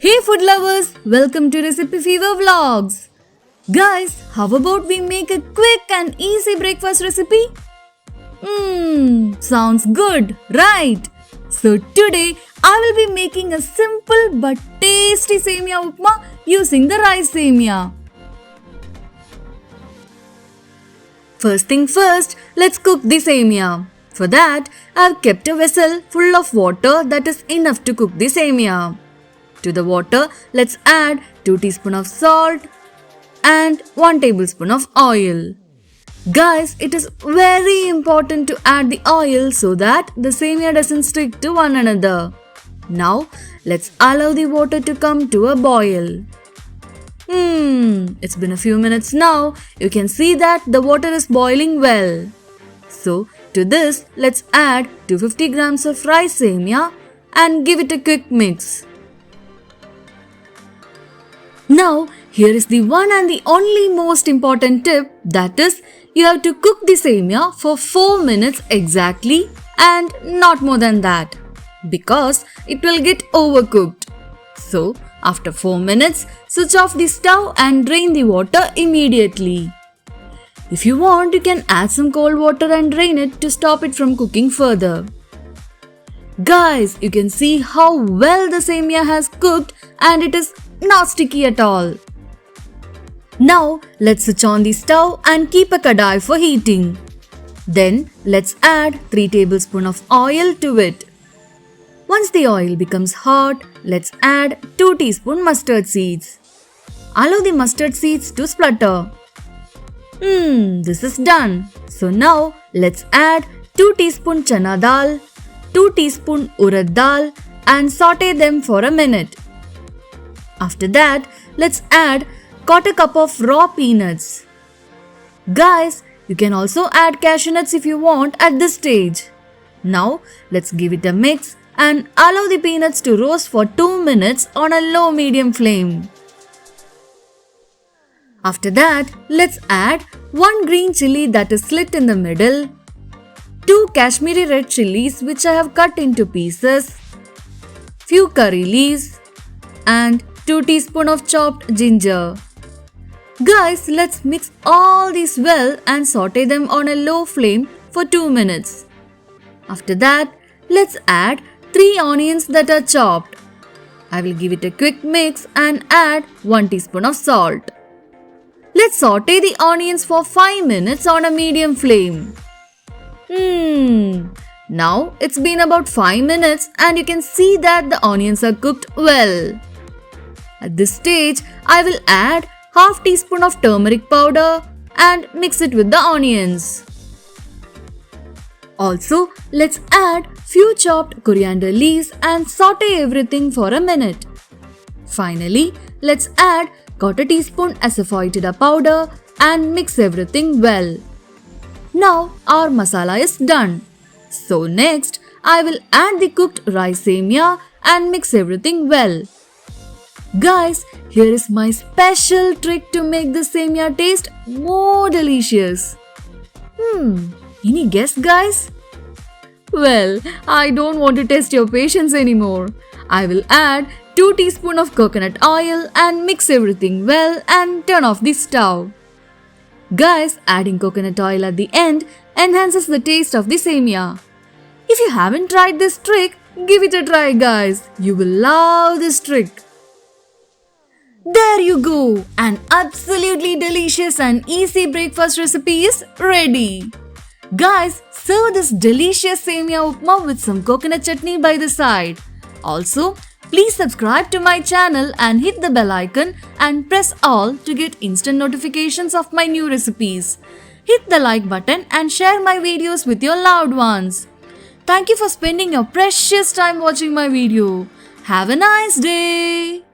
Hey food lovers, welcome to Recipe Fever Vlogs. Guys, how about we make a quick and easy breakfast recipe? Sounds good, right? So today I will be making a simple but tasty Semia Upma using the rice Semia. First thing first, let's cook the Semia. For that, I have kept a vessel full of water that is enough to cook the Semia. To the water, let's add 2 teaspoons of salt and 1 tablespoon of oil. Guys, it is very important to add the oil so that the Semia doesn't stick to one another. Now, let's allow the water to come to a boil. It's been a few minutes now. You can see that the water is boiling well. So, to this, let's add 250 grams of rice Semia and give it a quick mix. Now, here is the one and the only most important tip, that is, you have to cook the Semia for 4 minutes exactly and not more than that, because it will get overcooked. So, after 4 minutes, switch off the stove and drain the water immediately. If you want, you can add some cold water and drain it to stop it from cooking further. Guys, you can see how well the Semia has cooked and it is not sticky at all. Now, let's switch on the stove and keep a kadai for heating. Then, let's add 3 tablespoons of oil to it. Once the oil becomes hot, let's add 2 teaspoons mustard seeds. Allow the mustard seeds to splutter. This is done. So now, let's add 2 teaspoons chana dal, 2 teaspoons urad dal and saute them for a minute. After that, let's add 1/4 cup of raw peanuts. Guys, you can also add cashew nuts if you want at this stage. Now, let's give it a mix and allow the peanuts to roast for 2 minutes on a low-medium flame. After that, let's add 1 green chilli that is slit in the middle, 2 Kashmiri red chilies which I have cut into pieces, few curry leaves and 2 teaspoons of chopped ginger. Guys, let's mix all these well and saute them on a low flame for 2 minutes. After that, let's add 3 onions that are chopped. I will give it a quick mix and add 1 teaspoon of salt. Let's saute the onions for 5 minutes on a medium flame. Now it's been about 5 minutes and you can see that the onions are cooked well. At this stage, I will add half teaspoon of turmeric powder and mix it with the onions. Also, let's add few chopped coriander leaves and saute everything for a minute. Finally, let's add 1/4 teaspoon asafoetida powder and mix everything well. Now, our masala is done. So next, I will add the cooked rice Semia and mix everything well. Guys, here is my special trick to make the Semia taste more delicious. Any guess, guys? Well, I don't want to test your patience anymore. I will add 2 teaspoons of coconut oil and mix everything well and turn off the stove. Guys, adding coconut oil at the end enhances the taste of the Semia. If you haven't tried this trick, give it a try, guys. You will love this trick. There you go! An absolutely delicious and easy breakfast recipe is ready. Guys, serve this delicious Semia Upma with some coconut chutney by the side. Also, please subscribe to my channel and hit the bell icon and press all to get instant notifications of my new recipes. Hit the like button and share my videos with your loved ones. Thank you for spending your precious time watching my video. Have a nice day!